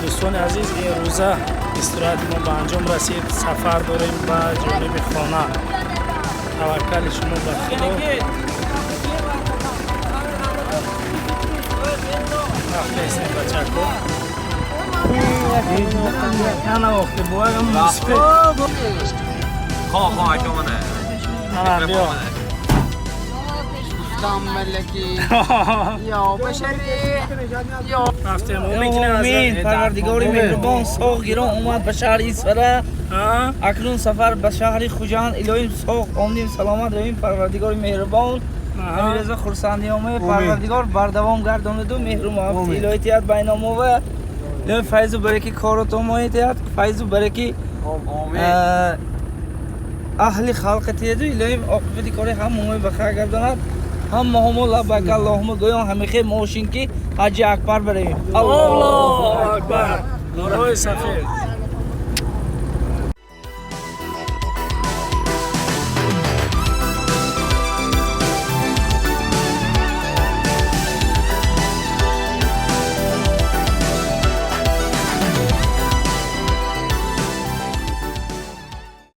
دوستان عزیز، این روزه استراحت ما به انجام رسید. سفر داریم به جانب خانه. توکل شما به خدا. رفتیم بچه‌ها. نه وقتی بایم مسفید. خواه اکمانه. نه بیا. ملکی یا بشری یا رفتیم امید پروردگاری مهربان سوق گیران اومد به شهر ایسفره. اکنون سفر به شهر خوجند. الهی سوق آمدیم سلامت رویم. پروردگار مهربان امیررضا خرسندی آمد. پروردگار بردوام گرداند و مهر و معافی الهی تیاد بین ما و الهی فیض و برکت کارات ما تیاد فیض و برکت اهل خلق تیاد الهی عاقبت کار هم ما بخیر گرداند. هم لبیک اللهم گویان همیشه موشین کی حج اکبر بریم. الله اکبر. نورای سفید.